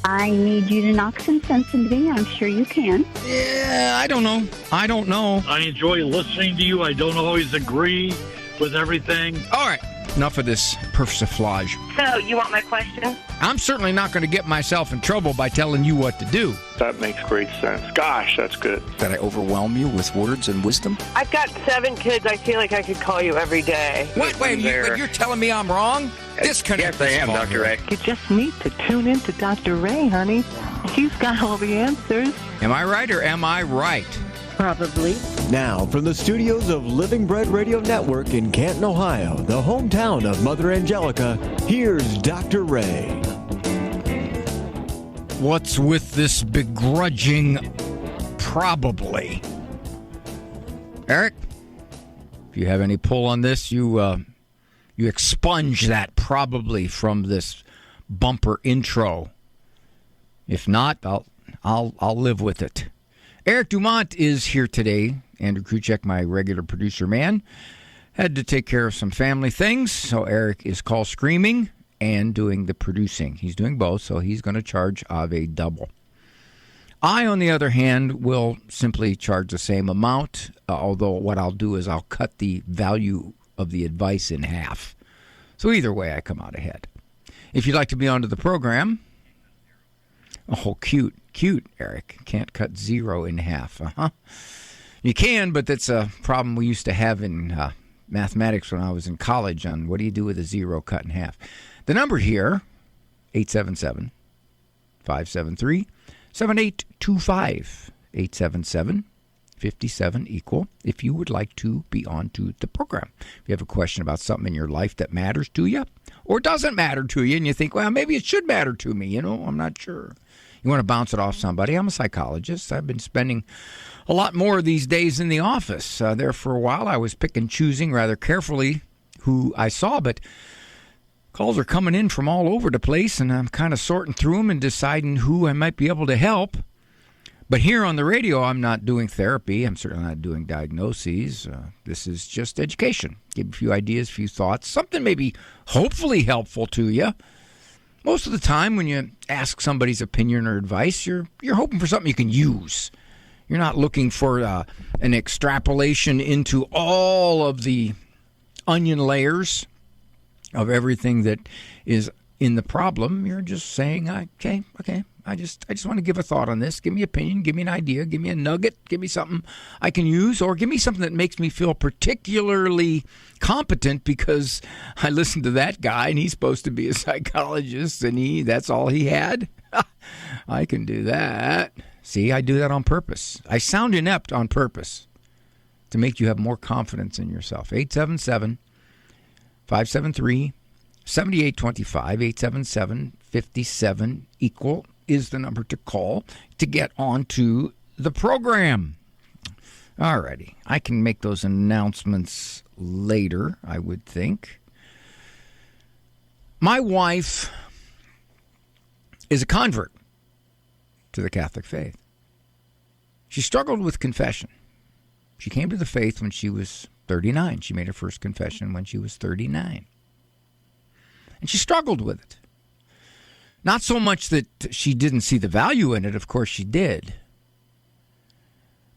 I need you to knock some sense into me. I'm sure you can. Yeah, I don't know. I enjoy listening to you. I don't always agree with everything. All right, enough of this persiflage. So, you want my question? I'm certainly not going to get myself in trouble by telling you what to do. That makes great sense. Gosh, that's good. Did I overwhelm you with words and wisdom? I've got 7 kids. I feel like I could call you every day. Wait, you're telling me I'm wrong? Disconnect. Yes, I am, Dr. Ray. You just need to tune in to Dr. Ray, honey. He's got all the answers. Am I right or am I right? Probably. Now, from the studios of Living Bread Radio Network in Canton, Ohio, the hometown of Mother Angelica, here's Dr. Ray. What's with this begrudging probably? Eric, if you have any pull on this, you expunge that probably from this bumper intro. If not, I'll live with it. Eric Dumont is here today. Andrew Kruchek, my regular producer man, had to take care of some family things, so Eric is call screaming and doing the producing. He's doing both, so he's going to charge Ave double. I, on the other hand, will simply charge the same amount, although what I'll do is I'll cut the value of the advice in half. So either way, I come out ahead. If you'd like to be onto the program, oh, cute, Eric. Can't cut 0 in half. You can, but that's a problem we used to have in mathematics when I was in college on what do you do with a 0 cut in half. The number here, 877-573-7825. 877-57 equal if you would like to be on to the program. If you have a question about something in your life that matters to you or doesn't matter to you and you think, well, maybe it should matter to me, I'm not sure. You want to bounce it off somebody. I'm a psychologist. I've been spending a lot more these days in the office. There for a while, I was choosing rather carefully who I saw, but calls are coming in from all over the place, and I'm kind of sorting through them and deciding who I might be able to help. But here on the radio, I'm not doing therapy. I'm certainly not doing diagnoses. This is just education. Give a few ideas, a few thoughts, something maybe hopefully helpful to you. Most of the time when you ask somebody's opinion or advice, you're hoping for something you can use. You're not looking for an extrapolation into all of the onion layers of everything that is in the problem. You're just saying, okay, I just want to give a thought on this. Give me an opinion, give me an idea, give me a nugget, give me something I can use, or give me something that makes me feel particularly competent because I listened to that guy and he's supposed to be a psychologist and that's all he had. I can do that. See, I do that on purpose. I sound inept on purpose to make you have more confidence in yourself. 877-573-7825, 877-57 equal is the number to call to get onto the program. Alrighty, I can make those announcements later, I would think. My wife is a convert to the Catholic faith. She struggled with confession. She came to the faith when she was 39. She made her first confession when she was 39. And she struggled with it. Not so much that she didn't see the value in it, of course she did.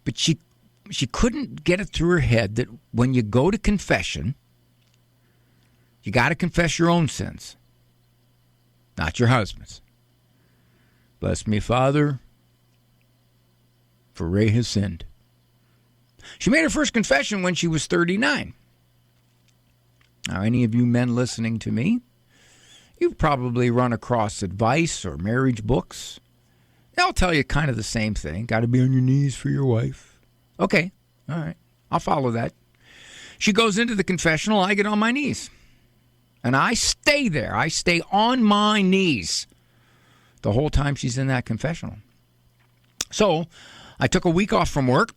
But she couldn't get it through her head that when you go to confession, you got to confess your own sins, not your husband's. Bless me, Father, for Ray has sinned. She made her first confession when she was 39. Now, any of you men listening to me, you've probably run across advice or marriage books. They'll tell you kind of the same thing. Got to be on your knees for your wife. Okay, all right, I'll follow that. She goes into the confessional, I get on my knees. And I stay there. I stay on my knees the whole time she's in that confessional. So I took a week off from work.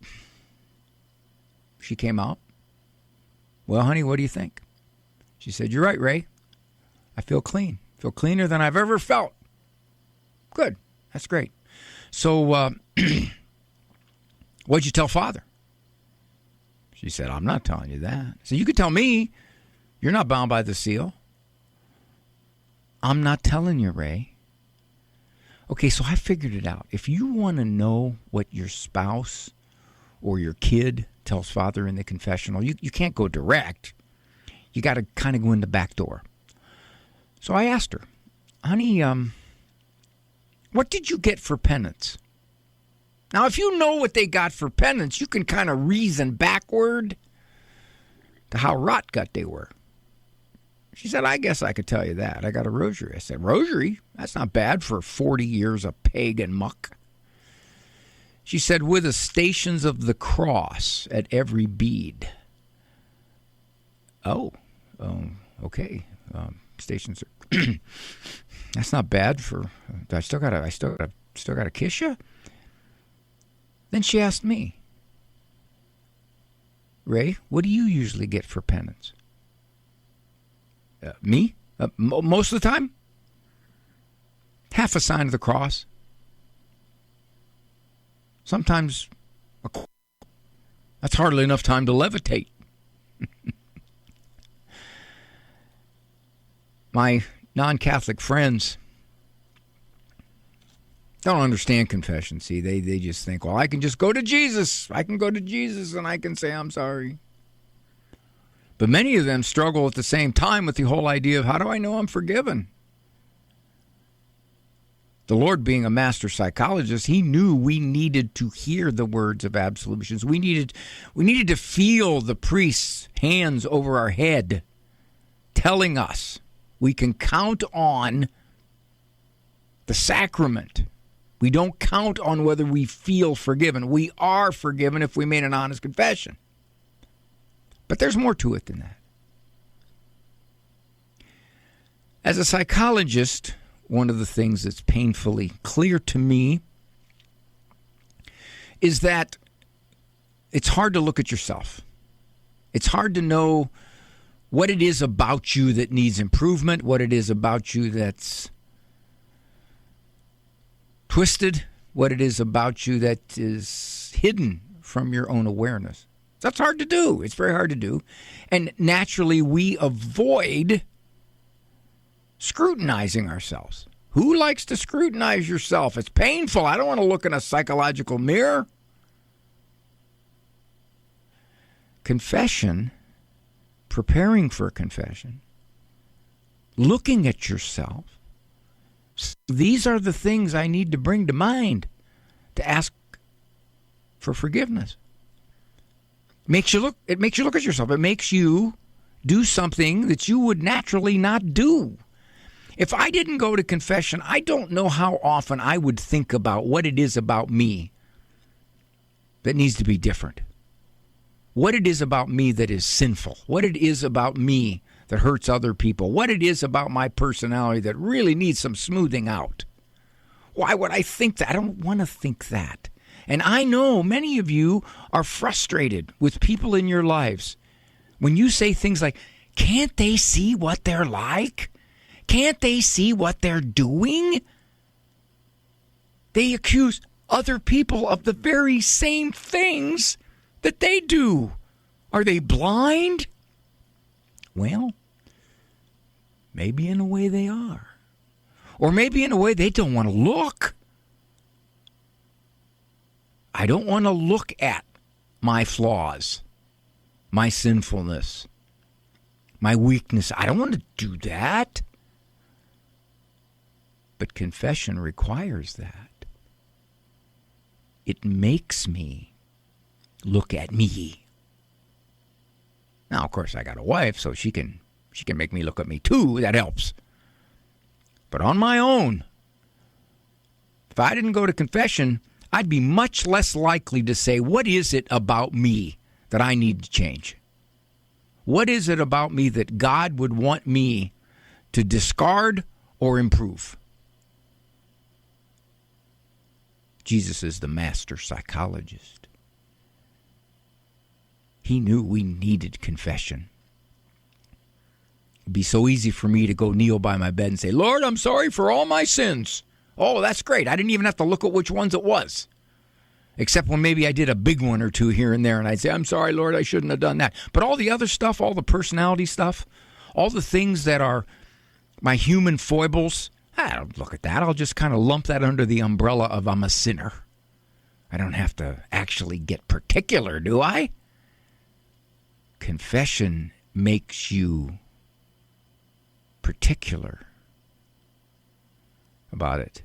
She came out. Well, honey, what do you think? She said, you're right, Ray. I feel clean. I feel cleaner than I've ever felt. Good. That's great. So what'd you tell Father? She said, I'm not telling you that. So you could tell me. You're not bound by the seal. I'm not telling you, Ray. Okay, so I figured it out. If you want to know what your spouse or your kid tells Father in the confessional, you can't go direct. You got to kind of go in the back door. So I asked her, honey, what did you get for penance? Now, if you know what they got for penance, you can kind of reason backward to how rot gut they were. She said, I guess I could tell you that. I got a rosary. I said, rosary? That's not bad for 40 years of pagan muck. She said, with the stations of the cross at every bead. Okay. Stations are that's not bad for. I still gotta kiss you. Then she asked me, Ray, what do you usually get for penance? Me? Most of the time? Half a sign of the cross. Sometimes that's hardly enough time to levitate. My non-Catholic friends don't understand confession. See, they just think, well, I can just go to Jesus. I can go to Jesus and I can say I'm sorry. But many of them struggle at the same time with the whole idea of how do I know I'm forgiven? The Lord, being a master psychologist, he knew we needed to hear the words of absolutions. We needed to feel the priest's hands over our head telling us we can count on the sacrament. We don't count on whether we feel forgiven. We are forgiven if we made an honest confession. But there's more to it than that. As a psychologist, one of the things that's painfully clear to me is that it's hard to look at yourself. It's hard to know what it is about you that needs improvement, what it is about you that's twisted, what it is about you that is hidden from your own awareness. That's hard to do. It's very hard to do. And naturally, we avoid scrutinizing ourselves. Who likes to scrutinize yourself? It's painful. I don't want to look in a psychological mirror. Confession, preparing for a confession, looking at yourself. These are the things I need to bring to mind to ask for forgiveness. It makes you look at yourself. It makes you do something that you would naturally not do. If I didn't go to confession, I don't know how often I would think about what it is about me that needs to be different. What it is about me that is sinful. What it is about me that hurts other people. What it is about my personality that really needs some smoothing out. Why would I think that? I don't want to think that. And I know many of you are frustrated with people in your lives when you say things like, can't they see what they're like? Can't they see what they're doing? They accuse other people of the very same things that they do. Are they blind? Well, maybe in a way they are. Or maybe in a way they don't want to look. I don't want to look at my flaws, my sinfulness, my weakness. I don't want to do that. But confession requires that. It makes me look at me. Now, of course, I got a wife, so she can make me look at me too. That helps. But on my own, if I didn't go to confession, I'd be much less likely to say, what is it about me that I need to change? What is it about me that God would want me to discard or improve? Jesus is the master psychologist. He knew we needed confession. It'd be so easy for me to go kneel by my bed and say, Lord, I'm sorry for all my sins. Oh, that's great. I didn't even have to look at which ones it was. Except when maybe I did a big one or two here and there, and I'd say, I'm sorry, Lord, I shouldn't have done that. But all the other stuff, all the personality stuff, all the things that are my human foibles, I don't look at that. I'll just kind of lump that under the umbrella of I'm a sinner. I don't have to actually get particular, do I? Confession makes you particular about it.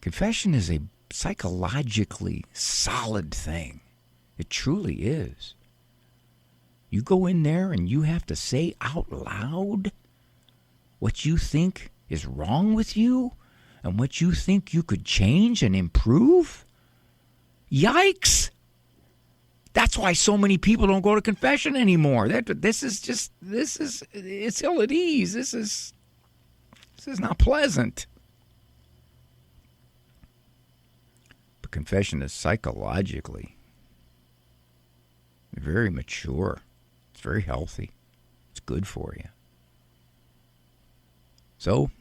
Confession is a psychologically solid thing. It truly is. You go in there and you have to say out loud what you think is wrong with you and what you think you could change and improve. Yikes! That's why so many people don't go to confession anymore. It's ill at ease. This is not pleasant. But confession is psychologically very mature. It's very healthy. It's good for you. So,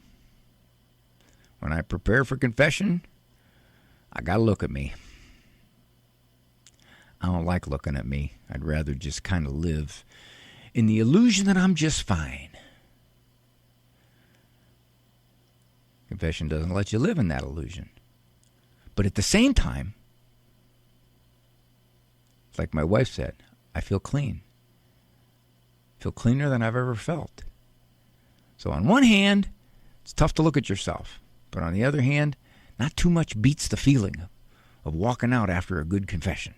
when I prepare for confession, I got to look at me. I don't like looking at me. I'd rather just kind of live in the illusion that I'm just fine. Confession doesn't let you live in that illusion. But at the same time, like my wife said, I feel clean. I feel cleaner than I've ever felt. So on one hand, it's tough to look at yourself. But on the other hand, not too much beats the feeling of walking out after a good confession.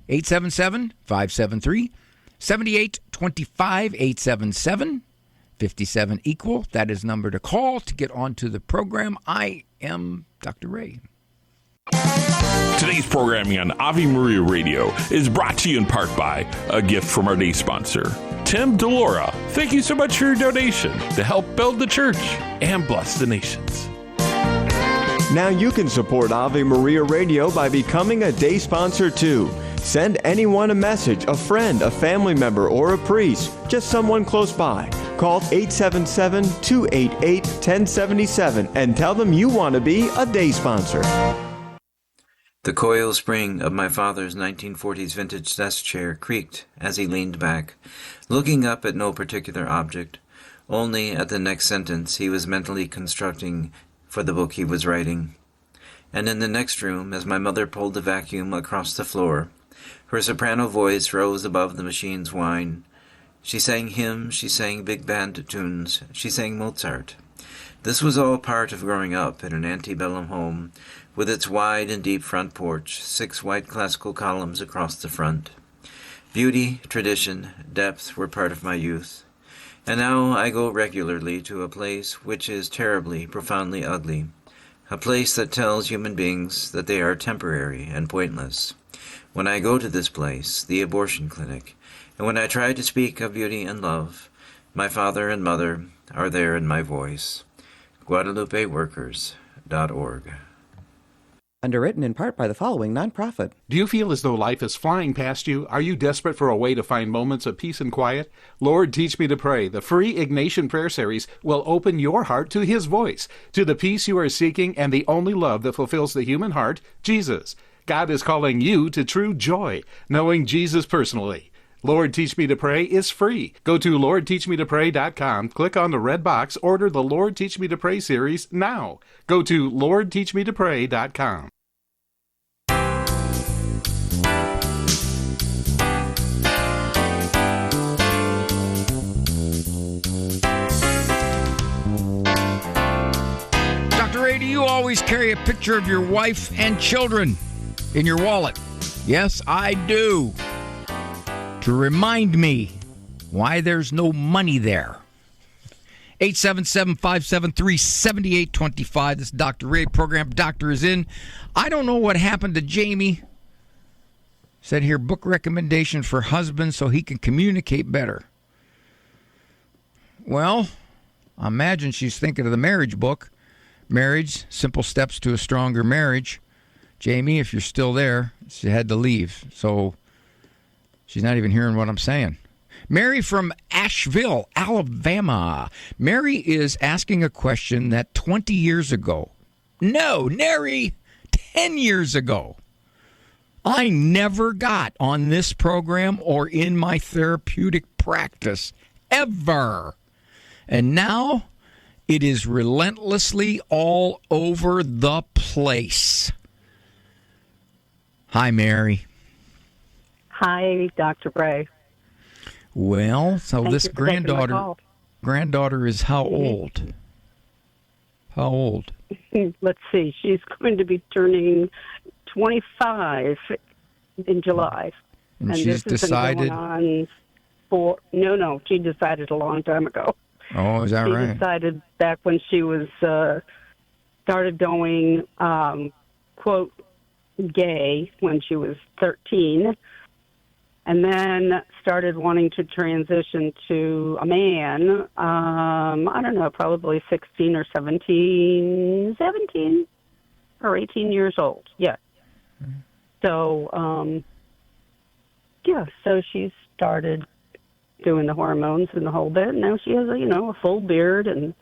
877-573-7825, 877-57 equal. That is number to call to get onto the program. I am Dr. Ray. Today's programming on Ave Maria Radio is brought to you in part by a gift from our day sponsor, Tim DeLora. Thank you so much for your donation to help build the church and bless the nations. Now you can support Ave Maria Radio by becoming a day sponsor too. Send anyone a message, a friend, a family member, or a priest, just someone close by. Call 877-288-1077 and tell them you want to be a day sponsor. The coil spring of my father's 1940s vintage desk chair creaked as he leaned back, looking up at no particular object, only at the next sentence he was mentally constructing for the book he was writing. And in the next room, as my mother pulled the vacuum across the floor, her soprano voice rose above the machine's whine. She sang hymns, she sang big band tunes, she sang Mozart. This was all part of growing up in an antebellum home, with its wide and deep front porch, 6 white classical columns across the front. Beauty, tradition, depth were part of my youth. And now I go regularly to a place which is terribly, profoundly ugly, a place that tells human beings that they are temporary and pointless. When I go to this place, the abortion clinic, and when I try to speak of beauty and love, my father and mother are there in my voice. GuadalupeWorkers.org. Underwritten in part by the following nonprofit. Do you feel as though life is flying past you? Are you desperate for a way to find moments of peace and quiet? Lord, Teach Me to Pray, the free Ignatian prayer series, will open your heart to His voice, to the peace you are seeking and the only love that fulfills the human heart, Jesus. God is calling you to true joy, knowing Jesus personally. Lord, Teach Me to Pray is free. Go to LordTeachMeToPray.com, click on the red box, order the Lord Teach Me to Pray series now. Go to LordTeachMeToPray.com. Dr. Ray, do you always carry a picture of your wife and children in your wallet? Yes, I do. To remind me why there's no money there. 877-573-7825. This is Dr. Ray program. Doctor is in. I don't know what happened to Jamie. Said here, book recommendation for husband so he can communicate better. Well, I imagine she's thinking of the marriage book. Marriage, Simple Steps to a Stronger Marriage. Jamie, if you're still there, she had to leave. So she's not even hearing what I'm saying. Mary from Asheville, Alabama. Mary is asking a question that 20 years ago, no, nary 10 years ago, I never got on this program or in my therapeutic practice, ever. And now It is relentlessly all over the place. Hi, Mary. Hi, Dr. Bray. Well, so Thank this you for taking my call. granddaughter is how old? How old? Let's see. She's going to be turning 25 in July. And this she's has decided. been going on for no. She decided a long time ago. Oh, is that She right? decided back when she was started going quote gay when she was 13, and then started wanting to transition to a man. I don't know, probably 16 or 17 or 18 years old. Yeah. So, so she started doing the hormones and the whole bit. And now she has, a full beard. And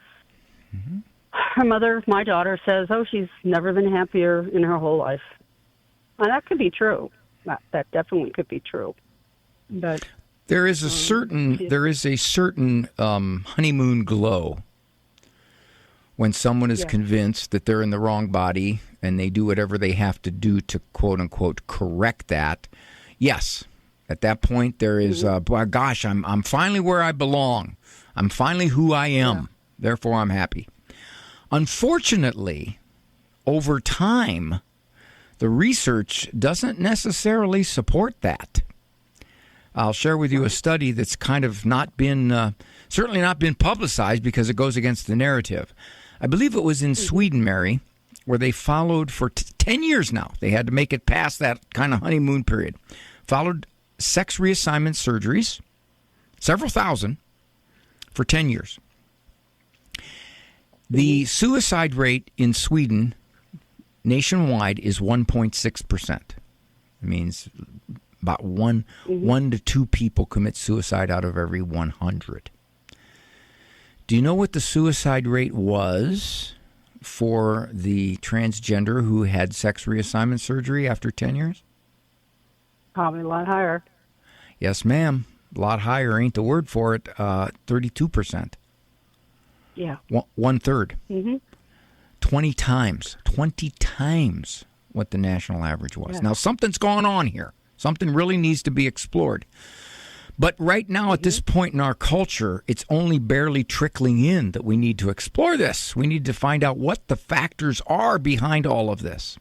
her mother, my daughter, says, she's never been happier in her whole life. And that could be true. That definitely could be true. But there is a certain honeymoon glow when someone is convinced that they're in the wrong body and they do whatever they have to do to quote unquote correct that. Yes, at that point there is gosh, I'm finally where I belong. I'm finally who I am. Yeah. Therefore I'm happy. Unfortunately, over time, the research doesn't necessarily support that. I'll share with you a study that's kind of certainly not been publicized because it goes against the narrative. I believe it was in Sweden, Mary, where they followed for 10 years now. They had to make it past that kind of honeymoon period. Followed sex reassignment surgeries, several thousand, for 10 years. The suicide rate in Sweden nationwide is 1.6%. It means about one to two people commit suicide out of every 100. Do you know what the suicide rate was for the transgender who had sex reassignment surgery after 10 years? Probably a lot higher. Yes, ma'am. A lot higher ain't the word for it. 32%. Yeah. One third. 20 times what the national average was. Yeah. Now, something's going on here. Something really needs to be explored. But right now, at this point in our culture, it's only barely trickling in that we need to explore this. We need to find out what the factors are behind all of this.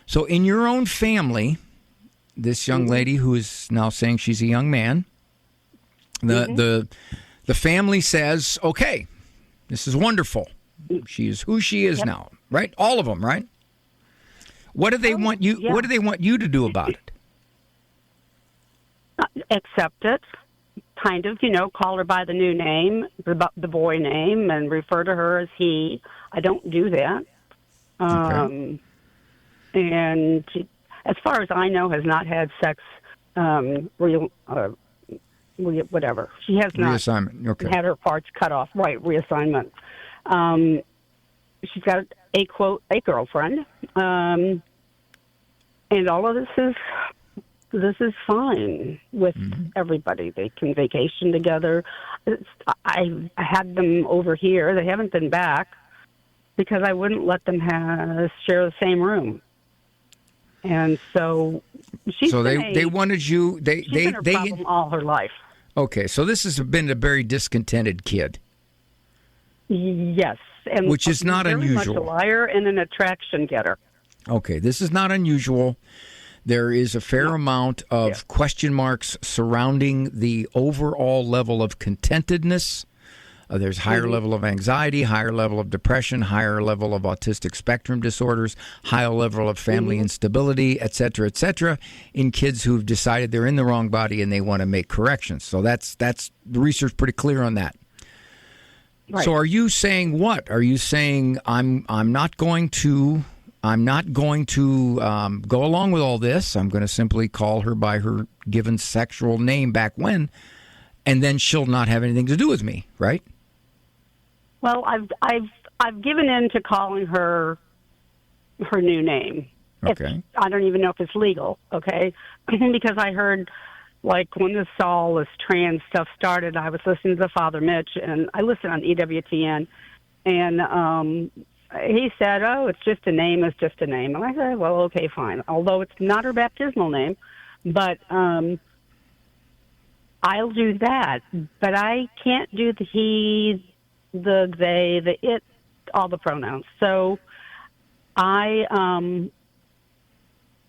So in your own family, this young lady who is now saying she's a young man, the family says, okay, this is wonderful. She is who she is now, right? All of them, right? What do they want you? Yeah. What do they want you to do about it? Accept it, kind of, call her by the new name, the boy name, and refer to her as he. I don't do that. Okay. And she, as far as I know, has not had sex, whatever. She has not had her parts cut off. Right, reassignment. She's got a girlfriend, and all of this is fine with everybody. They can vacation together. I had them over here. They haven't been back because I wouldn't let them share the same room. And so they wanted you. She's been a problem all her life. Okay, so this has been a very discontented kid. Yes, and which is not very unusual. Much a liar and an attraction getter. Okay, this is not unusual. There is a fair amount of question marks surrounding the overall level of contentedness. There's higher level of anxiety, higher level of depression, higher level of autistic spectrum disorders, higher level of family instability, et cetera, in kids who've decided they're in the wrong body and they want to make corrections. So that's the research pretty clear on that. Right. So are you saying what? Are you saying I'm not going to go along with all this. I'm going to simply call her by her given sexual name back when, and then she'll not have anything to do with me, right? Well, I've given in to calling her new name. Okay. I don't even know if it's legal. Okay, because I heard, like, when this trans stuff started, I was listening to Father Mitch, and I listen on EWTN. And he said, "Oh, it's just a name. It's just a name." And I said, "Well, okay, fine." Although it's not her baptismal name, but I'll do that. But I can't do the he, the they, the it, all the pronouns. So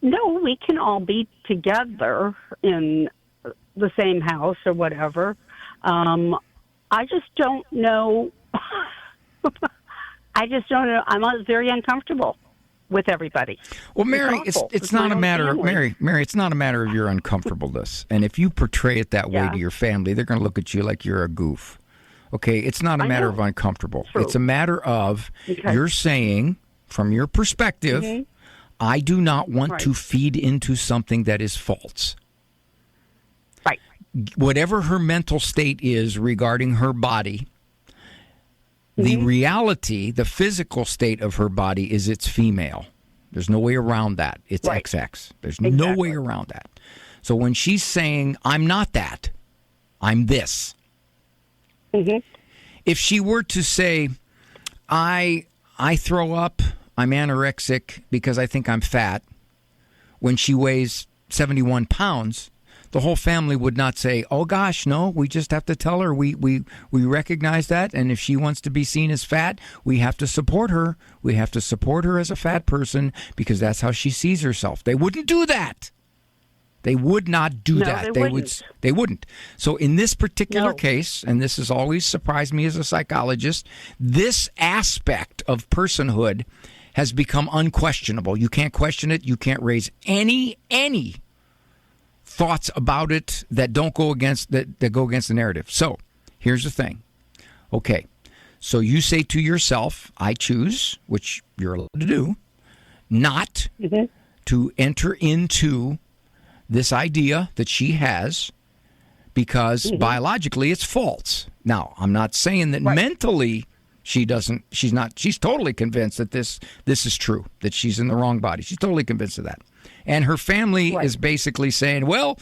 no, we can all be together in the same house or whatever. I just don't know. I just don't know. I'm very uncomfortable with everybody. Well, Mary, it's not a matter of Mary, it's not a matter of your uncomfortableness. And if you portray it that way to your family, they're going to look at you like you're a goof. Okay, it's not a matter of uncomfortable. True. It's a matter of you're saying, from your perspective, I do not want to feed into something that is false. Right. Whatever her mental state is regarding her body, the reality, the physical state of her body is it's female. There's no way around that. It's XX. There's no way around that. So when she's saying, I'm not that, I'm this. If she were to say, I throw up, I'm anorexic because I think I'm fat, when she weighs 71 pounds, the whole family would not say, oh, gosh, no, we just have to tell her we recognize that, and if she wants to be seen as fat, we have to support her. We have to support her as a fat person because that's how she sees herself. They wouldn't do that. They would not do that. They wouldn't. So in this particular case, and this has always surprised me as a psychologist, this aspect of personhood has become unquestionable. You can't question it. You can't raise any thoughts about it that don't go against that go against the narrative. So here's the thing. Okay, so you say to yourself, I choose, which you're allowed to do, not to enter into this idea that she has because biologically it's false. Now, I'm not saying that mentally she's totally convinced that this is true, that she's in the wrong body. She's totally convinced of that. And her family is basically saying, well,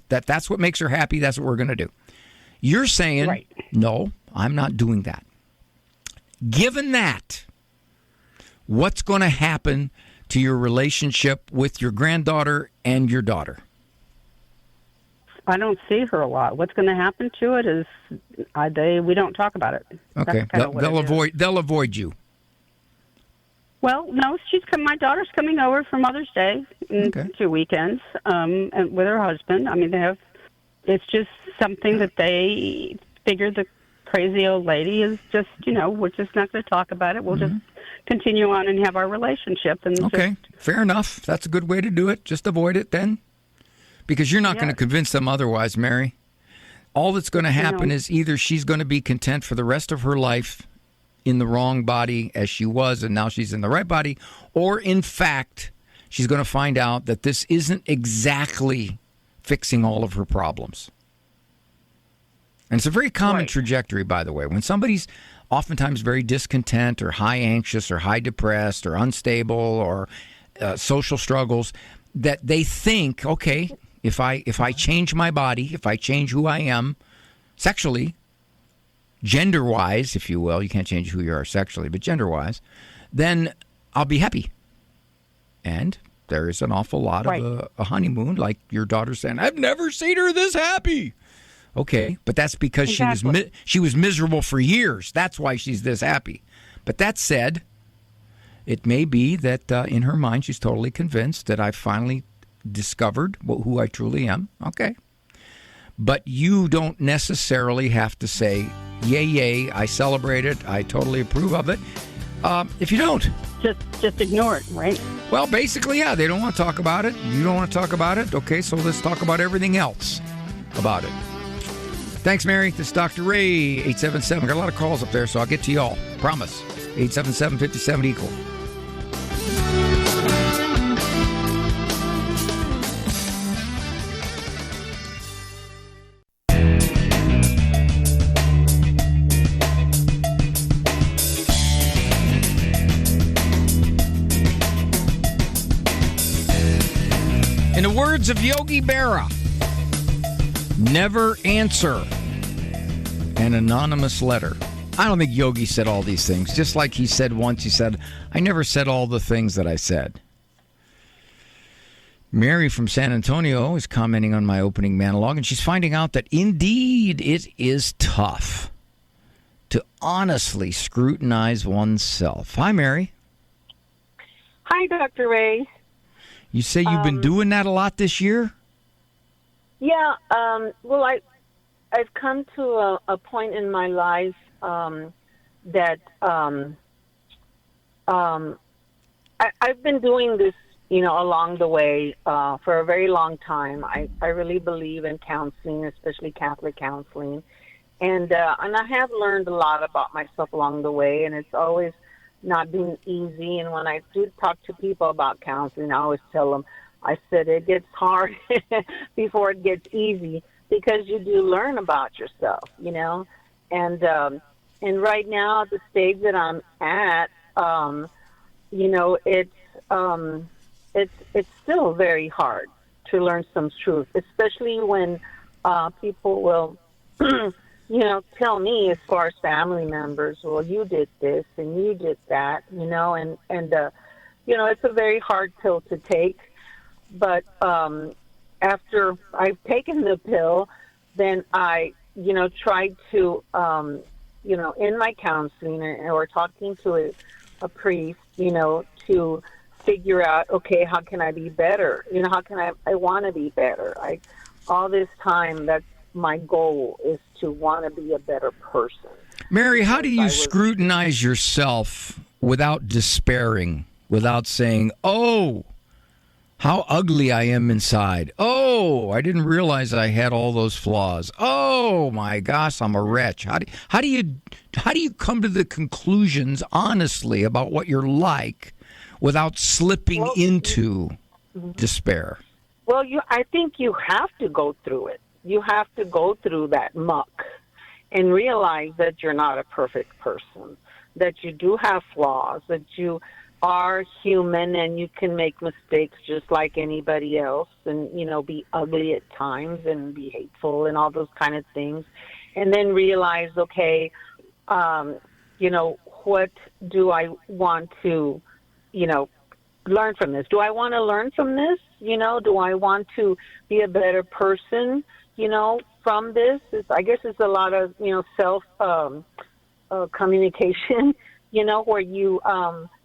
that's what makes her happy. That's what we're going to do. You're saying, no, I'm not doing that. Given that, what's going to happen to your relationship with your granddaughter and your daughter? I don't see her a lot. What's going to happen to it is we don't talk about it. Okay, they'll avoid you. Well, no, my daughter's coming over for Mother's Day in 2 weekends, and with her husband. I mean, it's just something that they figure the crazy old lady is just, we're just not going to talk about it. We'll just continue on and have our relationship. And fair enough. That's a good way to do it. Just avoid it then. Because you're not going to convince them otherwise, Mary. All that's going to happen is either she's going to be content for the rest of her life in the wrong body as she was, and now she's in the right body, or in fact, she's going to find out that this isn't exactly fixing all of her problems. And it's a very common trajectory, by the way. When somebody's oftentimes very discontent or high anxious or high depressed or unstable or social struggles, that they think, okay, if I change my body, if I change who I am sexually, gender-wise, if you will, you can't change who you are sexually, but gender-wise, then I'll be happy. And there is an awful lot of a honeymoon, like your daughter saying, I've never seen her this happy. Okay, but that's because she was miserable for years. That's why she's this happy. But that said, it may be that in her mind she's totally convinced that I've finally discovered who I truly am. Okay. But you don't necessarily have to say, yay, yay, I celebrate it, I totally approve of it, if you don't. Just ignore it, right? Well, basically, yeah, they don't want to talk about it. You don't want to talk about it. Okay, so let's talk about everything else about it. Thanks, Mary. This is Dr. Ray, 877. Got a lot of calls up there, so I'll get to you all. Promise. 877-57-EQUAL. In the words of Yogi Berra, never answer an anonymous letter. I don't think Yogi said all these things. Just like he said once, he said, I never said all the things that I said. Mary from San Antonio is commenting on my opening monologue, and she's finding out that indeed it is tough to honestly scrutinize oneself. Hi, Mary. Hi, Dr. Ray. You say you've been doing that a lot this year? Yeah. Well, I've come to a point in my life that I've been doing this, along the way for a very long time. I really believe in counseling, especially Catholic counseling, and I have learned a lot about myself along the way, and it's always not been easy. And when I do talk to people about counseling, I always tell them, I said it gets hard before it gets easy, because you do learn about yourself, and right now at the stage that I'm at, it's still very hard to learn some truth, especially when people will, tell me, as far as family members, well, you did this and you did that, and it's a very hard pill to take. But after I've taken the pill, then I, tried to, in my counseling or talking to a priest, to figure out, okay, how can I be better? How can I want to be better? All this time, that's my goal, is to want to be a better person. Mary, how do you scrutinize yourself without despairing, without saying, oh, how ugly I am inside. Oh, I didn't realize I had all those flaws. Oh my gosh, I'm a wretch. How do you come to the conclusions honestly about what you're like without slipping into despair? Well, I think you have to go through it. You have to go through that muck and realize that you're not a perfect person, that you do have flaws, that you are human and you can make mistakes just like anybody else, and be ugly at times and be hateful and all those kind of things, and then realize, okay, what do I want to learn from this? Do I want to learn from this? Do I want to be a better person from this? I guess it's a lot of self communication, where you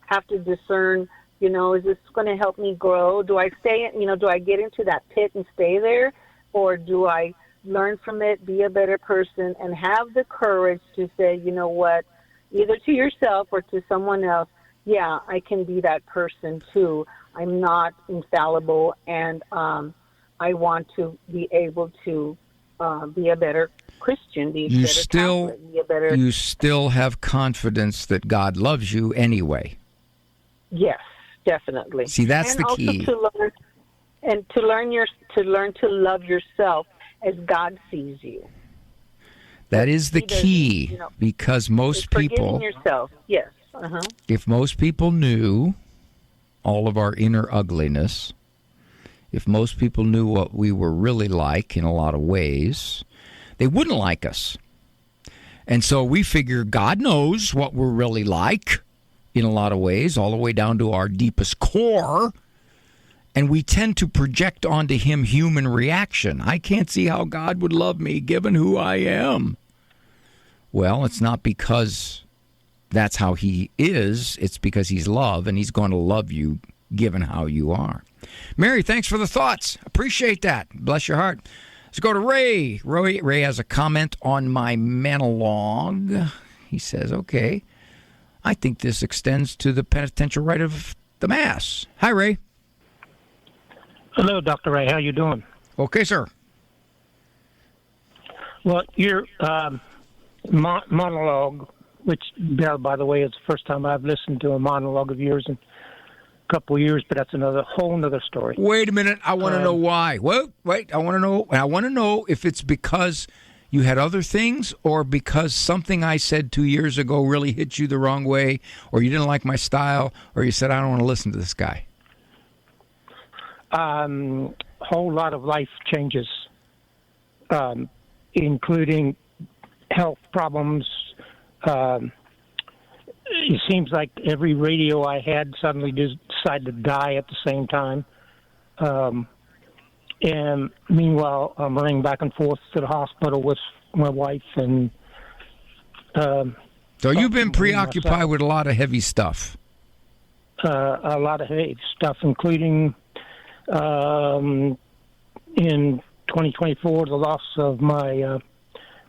have to discern, is this going to help me grow? Do I stay, do I get into that pit and stay there? Or do I learn from it, be a better person, and have the courage to say, you know what, either to yourself or to someone else, yeah, I can be that person too. I'm not infallible, and I want to be able to be a better Christian, you still have confidence that God loves you anyway. Yes, definitely. See, that's and the key. To learn to love yourself as God sees you. That is the key, because most people. Forgiving yourself, yes. If most people knew all of our inner ugliness, if most people knew what we were really like in a lot of ways, they wouldn't like us. And so we figure God knows what we're really like in a lot of ways, all the way down to our deepest core. And we tend to project onto him human reaction. I can't see how God would love me given who I am. Well, it's not because that's how he is. It's because he's love, and he's going to love you given how you are. Mary, thanks for the thoughts. Appreciate that. Bless your heart. Let's go to Ray. Ray has a comment on my monologue. He says, okay, I think this extends to the penitential rite of the Mass. Hi, Ray. Hello, Dr. Ray. How you doing? Okay, sir. Well, your monologue, which, by the way, is the first time I've listened to a monologue of yours in a couple of years, but that's another whole other story. Wait a minute. I want to know why. Wait. I want to know if it's because you had other things, or because something I said 2 years ago really hit you the wrong way, or you didn't like my style, or you said, I don't want to listen to this guy. Whole lot of life changes, including health problems, it seems like every radio I had suddenly decided to die at the same time. And meanwhile, I'm running back and forth to the hospital with my wife. And so you've been preoccupied with a lot of heavy stuff. A lot of heavy stuff, including in 2024, the loss of my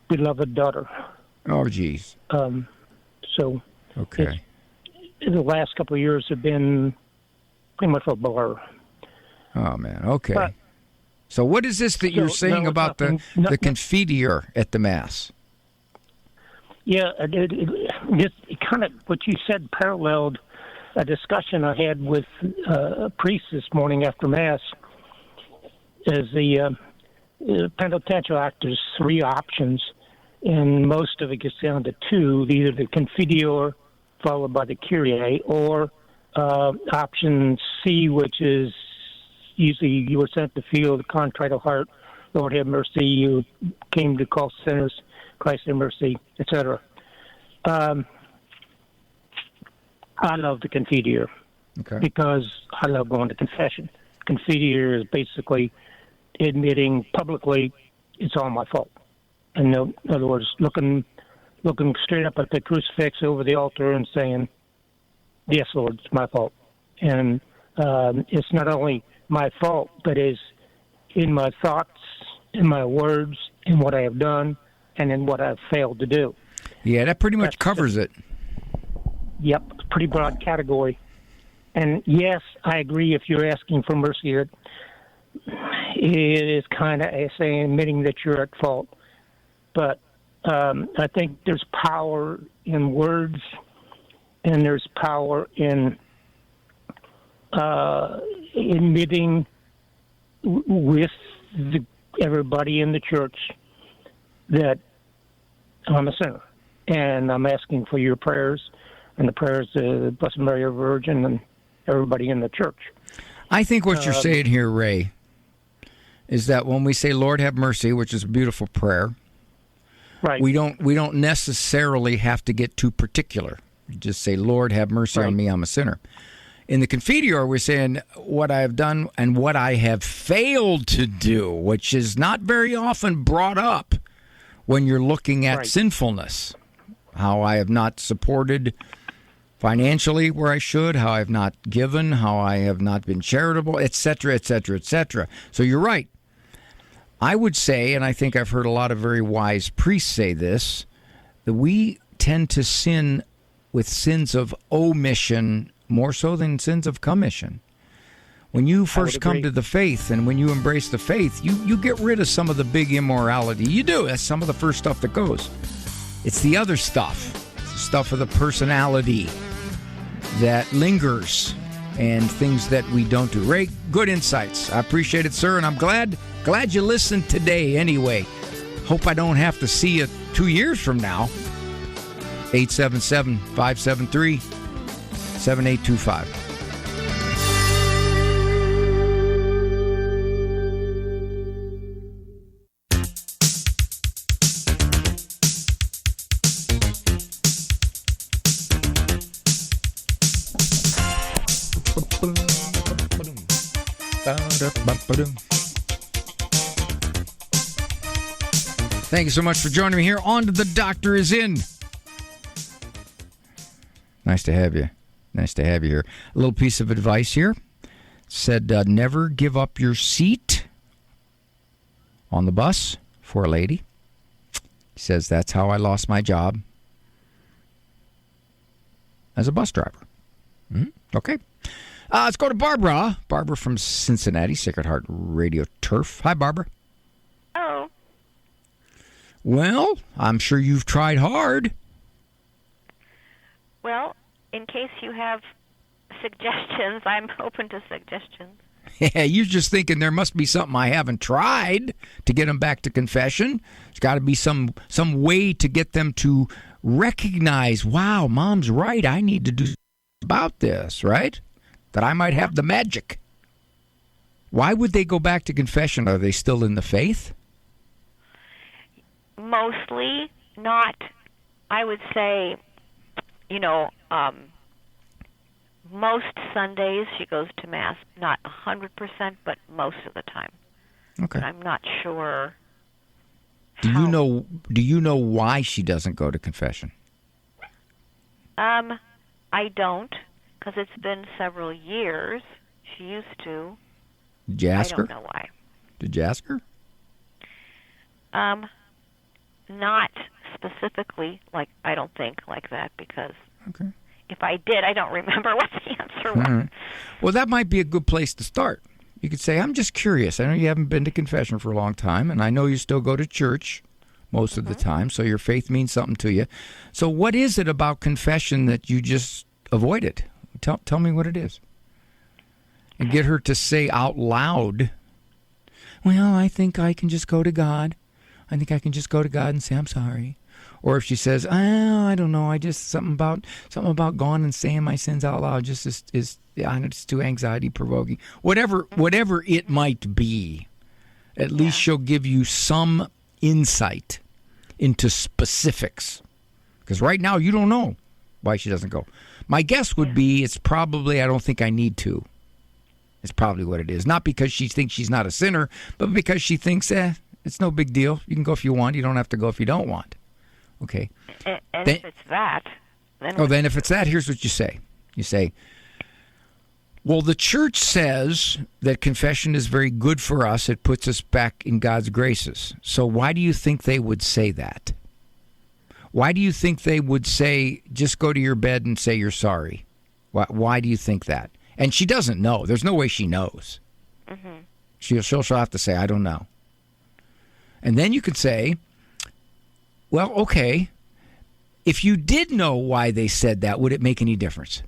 beloved daughter. Oh, geez. So okay, the last couple of years have been pretty much a blur. Oh man. Okay. But, so what is this that you're saying about the confiteor at the Mass? Yeah, it kind of what you said paralleled a discussion I had with a priest this morning after Mass. As the penitential act, there's three options, and most of it gets down to two: either the confiteor followed by the Kyrie, or option C, which is usually you were sent to feel the contrite of heart, Lord have mercy, you came to call sinners, Christ have mercy, etc. I love the confiteor because I love going to confession. Confiteor is basically admitting publicly it's all my fault. And in other words, looking straight up at the crucifix over the altar and saying, yes, Lord, it's my fault. And it's not only my fault, but is in my thoughts, in my words, in what I have done, and in what I've failed to do. Yeah, that pretty much covers it. Yep, it's a pretty broad category. And yes, I agree if you're asking for mercy, it is kind of saying, admitting that you're at fault. But I think there's power in words, and there's power in admitting with everybody in the church that I'm a sinner, and I'm asking for your prayers and the prayers of the Blessed Mary, our Virgin, and everybody in the church. I think what you're saying here, Ray, is that when we say "Lord have mercy," which is a beautiful prayer, right? We don't necessarily have to get too particular. We just say, "Lord have mercy on me, I'm a sinner." In the confiteor, we're saying what I have done and what I have failed to do, which is not very often brought up when you're looking at sinfulness. How I have not supported financially where I should, how I have not given, how I have not been charitable, etc., etc., etc. So you're right. I would say, and I think I've heard a lot of very wise priests say this, that we tend to sin with sins of omission more so than sins of commission. When you first come to the faith and when you embrace the faith, you get rid of some of the big immorality. You do. That's some of the first stuff that goes. It's the other stuff. It's the stuff of the personality that lingers and things that we don't do. Ray, good insights. I appreciate it, sir, and I'm glad you listened today anyway. Hope I don't have to see you 2 years from now. 877-573-7825. Thank you so much for joining me here on The Doctor Is In. Nice to have you. Nice to have you here. A little piece of advice here. Said, never give up your seat on the bus for a lady. He says, that's how I lost my job as a bus driver. Okay. Let's go to Barbara. Barbara from Cincinnati, Sacred Heart Radio Turf. Hi, Barbara. Oh. Well, I'm sure you've tried hard. Well, in case you have suggestions, I'm open to suggestions. Yeah, you're just thinking there must be something I haven't tried to get them back to confession. There's got to be some way to get them to recognize, wow, Mom's right, I need to do something about this, right? That I might have the magic. Why would they go back to confession? Are they still in the faith? Mostly not I would say, most Sundays she goes to Mass, not 100%, but most of the time. Okay. And I'm not sure. Do you know why she doesn't go to confession? I don't, because it's been several years. She used to. Did you ask her? I don't know why. Did you ask her? Not specifically, I don't think like that, because okay. If I did, I don't remember what the answer was. Right. Well, that might be a good place to start. You could say, I'm just curious. I know you haven't been to confession for a long time, and I know you still go to church most of the time, so your faith means something to you. So what is it about confession that you just avoid it? Tell me what it is. And get her to say out loud, well, I think I can just go to God. I think I can just go to God and say, I'm sorry. Or if she says, oh, I don't know, I just something about going and saying my sins out loud just is it's too anxiety provoking. Whatever it might be, at least she'll give you some insight into specifics. Because right now you don't know why she doesn't go. My guess would be it's probably I don't think I need to. It's probably what it is. Not because she thinks she's not a sinner, but because she thinks, it's no big deal. You can go if you want. You don't have to go if you don't want. Okay. And if it's that, then if it's that, here's what you say. You say, well, the church says that confession is very good for us. It puts us back in God's graces. So why do you think they would say that? Why do you think they would say, just go to your bed and say you're sorry? Why do you think that? And she doesn't know. There's no way she knows. Mm-hmm. She'll have to say, I don't know. And then you could say, well, okay, if you did know why they said that, would it make any difference?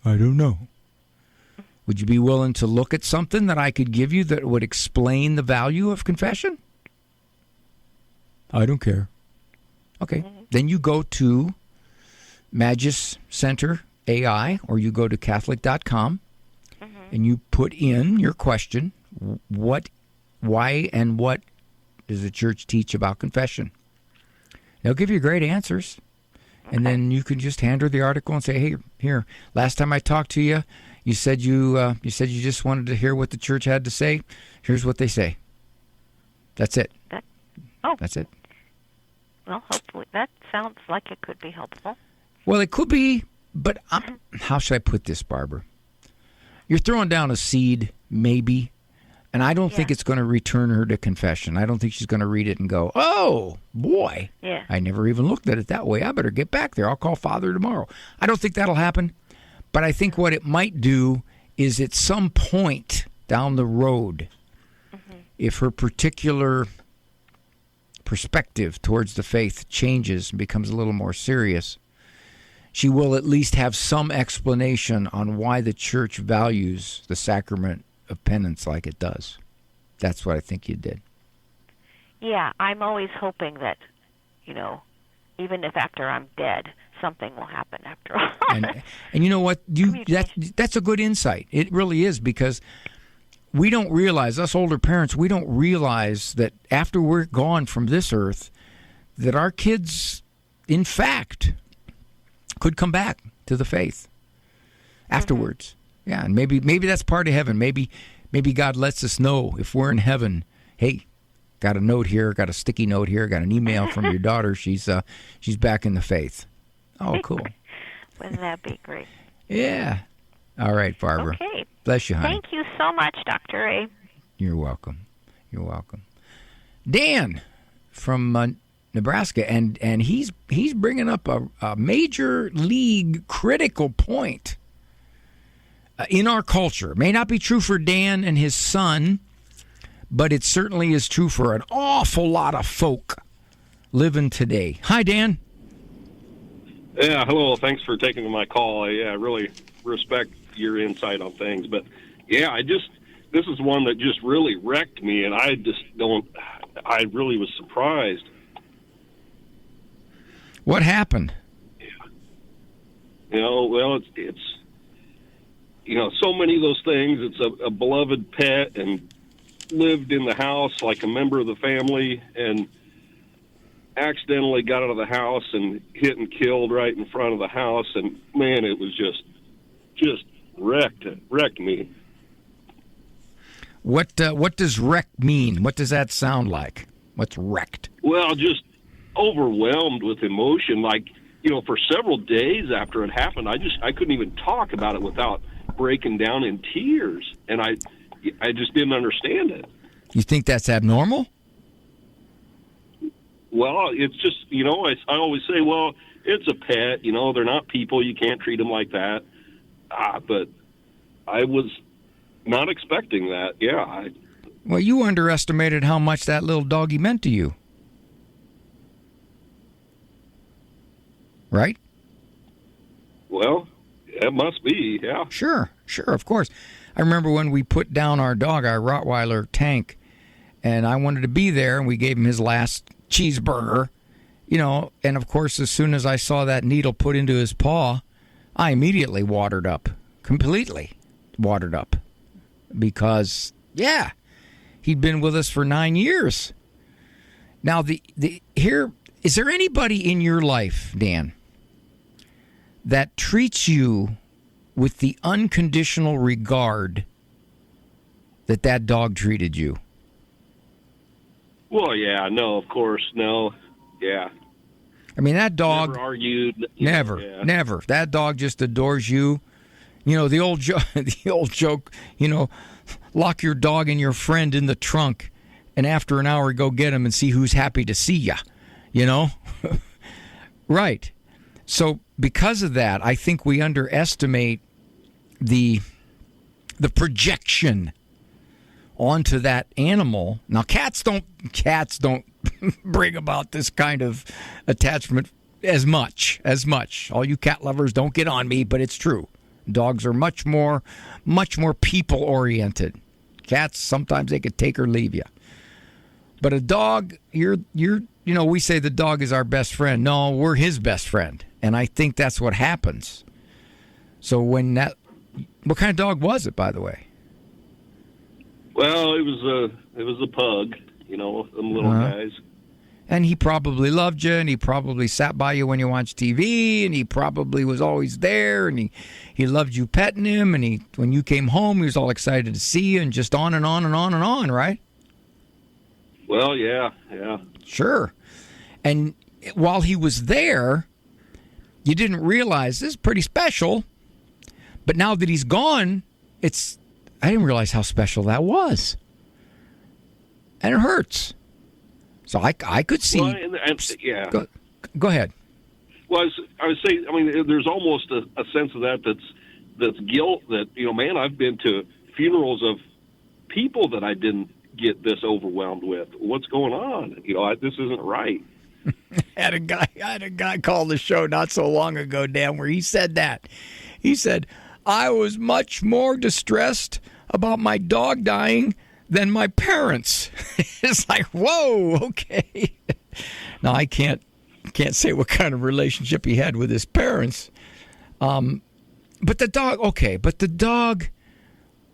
I don't know. Would you be willing to look at something that I could give you that would explain the value of confession? I don't care. Okay, then you go to Magis Center AI, or you go to Catholic.com, and you put in your question, why and what does the church teach about confession? They'll give you great answers. And then you can just hand her the article and say, hey, here, last time I talked to you, you said you just wanted to hear what the church had to say. Here's what they say. That's it. That's it. Well, hopefully that sounds like it could be helpful. Well, it could be, but how should I put this, Barbara? You're throwing down a seed, maybe, and I don't think it's going to return her to confession. I don't think she's going to read it and go, oh, boy, I never even looked at it that way. I better get back there. I'll call Father tomorrow. I don't think that'll happen, but I think what it might do is at some point down the road, if her particular perspective towards the faith changes and becomes a little more serious, she will at least have some explanation on why the church values the sacrament of penance like it does. That's what I think you did. Yeah, I'm always hoping that, even if after I'm dead, something will happen after all. and you know what? That's a good insight. It really is, because we don't realize, us older parents, we don't realize that after we're gone from this earth, that our kids, in fact, could come back to the faith afterwards. Yeah, and maybe that's part of heaven. Maybe God lets us know if we're in heaven. Hey, got a note here, got a sticky note here, got an email from your daughter. She's back in the faith. Oh, cool. Wouldn't that be great? Yeah. All right, Barbara. Okay. Bless you, honey. Thank you so much, Dr. A. You're welcome. You're welcome. Dan from Nebraska, and he's bringing up a major league critical point in our culture. It may not be true for Dan and his son, but it certainly is true for an awful lot of folk living today. Hi, Dan. Yeah, hello. Thanks for taking my call. I really respect your insight on things. But, this is one that just really wrecked me, and I really was surprised. What happened? It's so many of those things. It's a beloved pet and lived in the house like a member of the family, and accidentally got out of the house and hit and killed right in front of the house, and man, it was just wrecked me. What does wrecked mean? What does that sound like? What's wrecked? Well, just overwhelmed with emotion. Like, for several days after it happened, I couldn't even talk about it without breaking down in tears, and I just didn't understand it. You think that's abnormal? Well, it's just, I always say, well, it's a pet, they're not people, you can't treat them like that. But I was not expecting that, yeah. Well, you underestimated how much that little doggy meant to you. Right? Well, it must be, yeah. Sure, of course. I remember when we put down our dog, our Rottweiler Tank, and I wanted to be there, and we gave him his last cheeseburger, and of course, as soon as I saw that needle put into his paw, I immediately watered up, completely watered up, because, yeah, he'd been with us for 9 years. Now, is there anybody in your life, Dan, that treats you with the unconditional regard that dog treated you? Well, yeah, no, of course, no, yeah. I mean, that dog... Never argued. Never. That dog just adores you. The old joke, lock your dog and your friend in the trunk, and after an hour go get him and see who's happy to see ya, Right. So because of that, I think we underestimate the projection onto that animal. Now, cats don't bring about this kind of attachment as much. All you cat lovers, don't get on me, but it's true. Dogs are much more people oriented. Cats, sometimes they could take or leave you. But a dog, we say the dog is our best friend. No, we're his best friend. And I think that's what happens. So what kind of dog was it, by the way? Well, it was a pug, them little guys. And he probably loved you, and he probably sat by you when you watched TV, and he probably was always there, and he loved you petting him, and when you came home, he was all excited to see you, and just on and on and on and on, right? Well, yeah. Sure. And while he was there, you didn't realize this is pretty special, but now that he's gone, I didn't realize how special that was. And it hurts. So I could see... Well, yeah. Go ahead. Well, I was saying, there's almost a sense of that's guilt that, man, I've been to funerals of people that I didn't get this overwhelmed with. What's going on? This isn't right. I had a guy call the show not so long ago, Dan, where he said that. He said, I was much more distressed about my dog dying than my parents. It's like, whoa, okay. Now, I can't say what kind of relationship he had with his parents. But the dog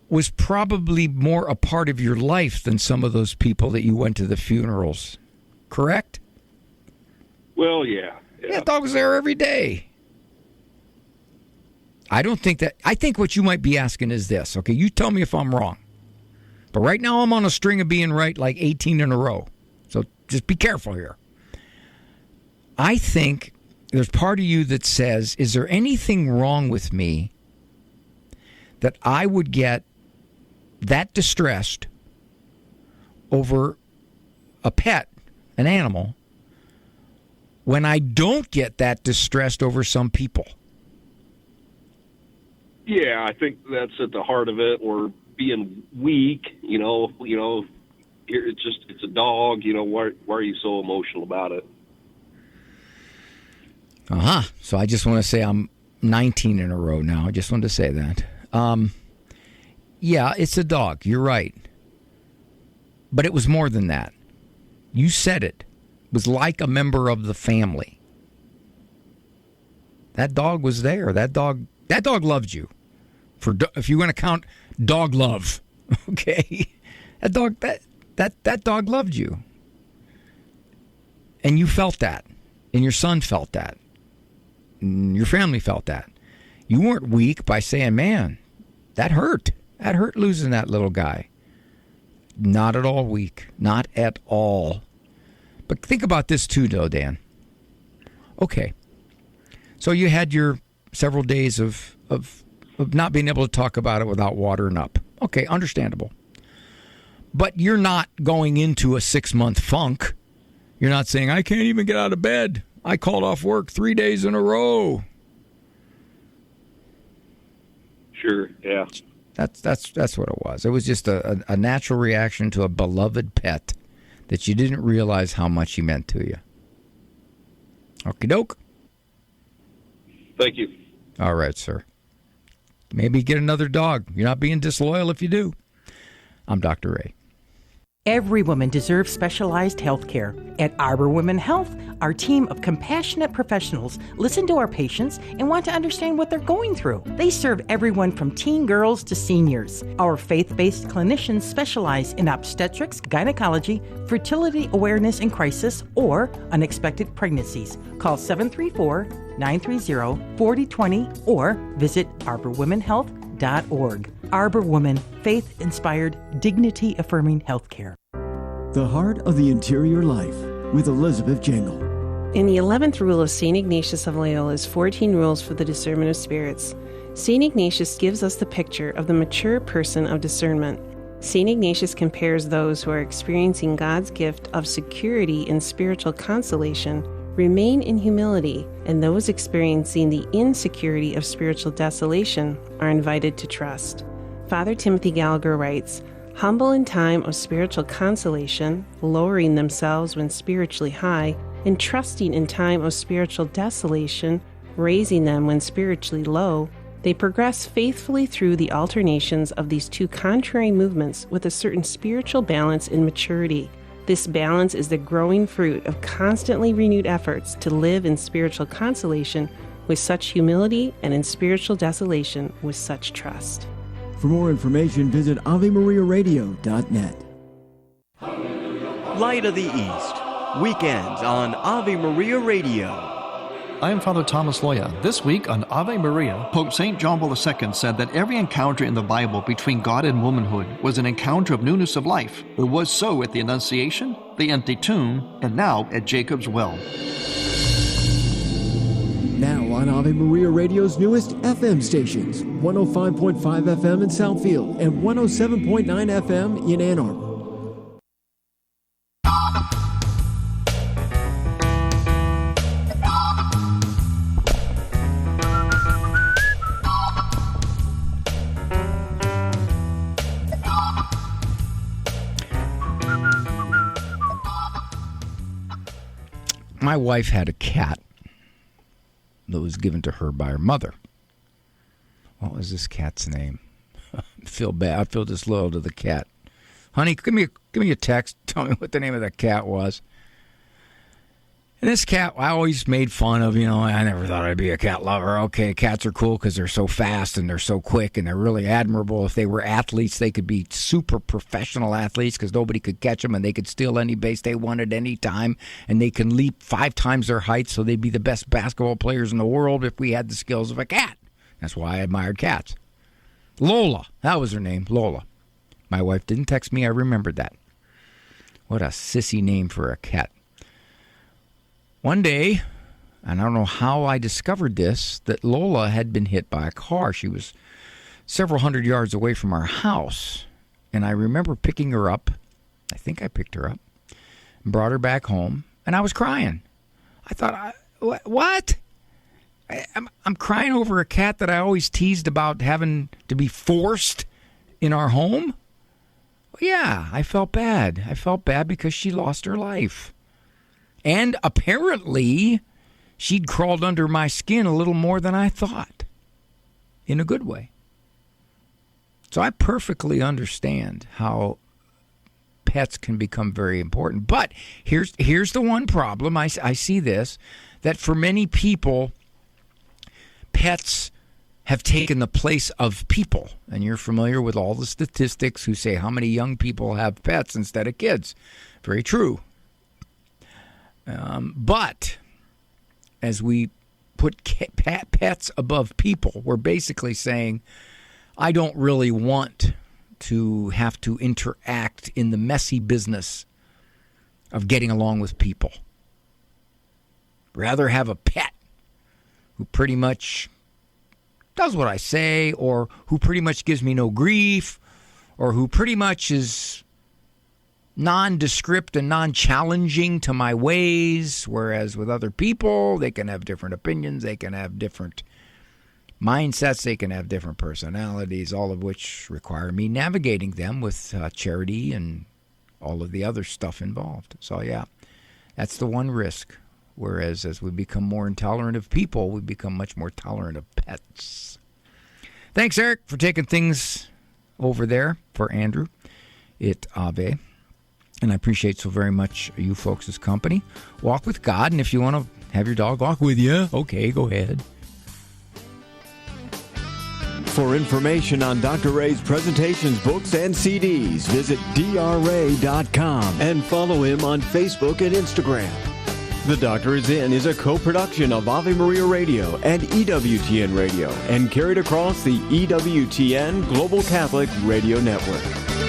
was probably more a part of your life than some of those people that you went to the funerals. Correct? Well, yeah. Yeah, dog was there every day. I think what you might be asking is this, okay? You tell me if I'm wrong. But right now I'm on a string of being right like 18 in a row. So just be careful here. I think there's part of you that says, is there anything wrong with me that I would get that distressed over a pet, an animal, when I don't get that distressed over some people? Yeah, I think that's at the heart of it, or being weak, it's a dog, why are you so emotional about it? So I just want to say I'm 19 in a row now. I just wanted to say that. Yeah, it's a dog. You're right. But it was more than that. You said it. It was like a member of the family. That dog was there. That dog loved you. If you want to count dog love, okay? That dog loved you. And you felt that. And your son felt that. And your family felt that. You weren't weak by saying, man, that hurt. That hurt losing that little guy. Not at all weak. Not at all. But think about this too, though, Dan. Okay. So you had your several days of not being able to talk about it without watering up. Okay, understandable. But you're not going into a 6-month funk. You're not saying, I can't even get out of bed. I called off work 3 days in a row. Sure, yeah. That's what it was. It was just a natural reaction to a beloved pet that you didn't realize how much he meant to you. Okie doke. Thank you. All right, sir. Maybe get another dog. You're not being disloyal if you do. I'm Dr. Ray. Every woman deserves specialized health care. At Arbor Women Health, our team of compassionate professionals listen to our patients and want to understand what they're going through. They serve everyone from teen girls to seniors. Our faith-based clinicians specialize in obstetrics, gynecology, fertility awareness and crisis, or unexpected pregnancies. Call 734-930-4020 or visit arborwomenhealth.org. Arbor Women, faith-inspired, dignity-affirming healthcare. The Heart of the Interior Life with Elizabeth Jangle. In the 11th rule of St. Ignatius of Loyola's 14 Rules for the Discernment of Spirits, St. Ignatius gives us the picture of the mature person of discernment. St. Ignatius compares those who are experiencing God's gift of security in spiritual consolation remain in humility, and those experiencing the insecurity of spiritual desolation are invited to trust. Father Timothy Gallagher writes, humble in time of spiritual consolation, lowering themselves when spiritually high, and trusting in time of spiritual desolation, raising them when spiritually low, they progress faithfully through the alternations of these two contrary movements with a certain spiritual balance and maturity. This balance is the growing fruit of constantly renewed efforts to live in spiritual consolation with such humility and in spiritual desolation with such trust. For more information, visit AveMariaRadio.net. Light of the East, weekends on Ave Maria Radio. I am Father Thomas Loya. This week on Ave Maria, Pope St. John Paul II said that every encounter in the Bible between God and womanhood was an encounter of newness of life. It was so at the Annunciation, the empty tomb, and now at Jacob's well. Now on Ave Maria Radio's newest FM stations, 105.5 FM in Southfield and 107.9 FM in Ann Arbor. My wife had a cat that was given to her by her mother. What was this cat's name? I feel bad. I feel disloyal to the cat. Honey, give me a text. Tell me what the name of that cat was. And this cat, I always made fun of, I never thought I'd be a cat lover. Okay, cats are cool because they're so fast and they're so quick and they're really admirable. If they were athletes, they could be super professional athletes because nobody could catch them and they could steal any base they wanted any time. And they can leap 5 times their height, so they'd be the best basketball players in the world if we had the skills of a cat. That's why I admired cats. Lola, that was her name, Lola. My wife didn't text me. I remembered that. What a sissy name for a cat. One day, and I don't know how I discovered this, that Lola had been hit by a car. She was several hundred yards away from our house. And I remember picking her up. I think I picked her up. And brought her back home. And I was crying. I thought, what? I'm crying over a cat that I always teased about having to be forced in our home? Yeah, I felt bad. I felt bad because she lost her life. And apparently, she'd crawled under my skin a little more than I thought. In a good way. So I perfectly understand how pets can become very important. But here's the one problem. I see this, that for many people, pets have taken the place of people. And you're familiar with all the statistics who say how many young people have pets instead of kids. Very true. But as we put pets above people, we're basically saying, I don't really want to have to interact in the messy business of getting along with people. Rather have a pet who pretty much does what I say, or who pretty much gives me no grief, or who pretty much is nondescript and non-challenging to my ways, whereas with other people, they can have different opinions, they can have different mindsets, they can have different personalities, all of which require me navigating them with charity and all of the other stuff involved. So, yeah, that's the one risk. Whereas as we become more intolerant of people, we become much more tolerant of pets. Thanks, Eric, for taking things over there for Andrew at Ave. And I appreciate so very much you folks' company. Walk with God, and if you want to have your dog walk with you, okay, go ahead. For information on Dr. Ray's presentations, books, and CDs, visit drray.com and follow him on Facebook and Instagram. The Doctor Is In is a co-production of Ave Maria Radio and EWTN Radio and carried across the EWTN Global Catholic Radio Network.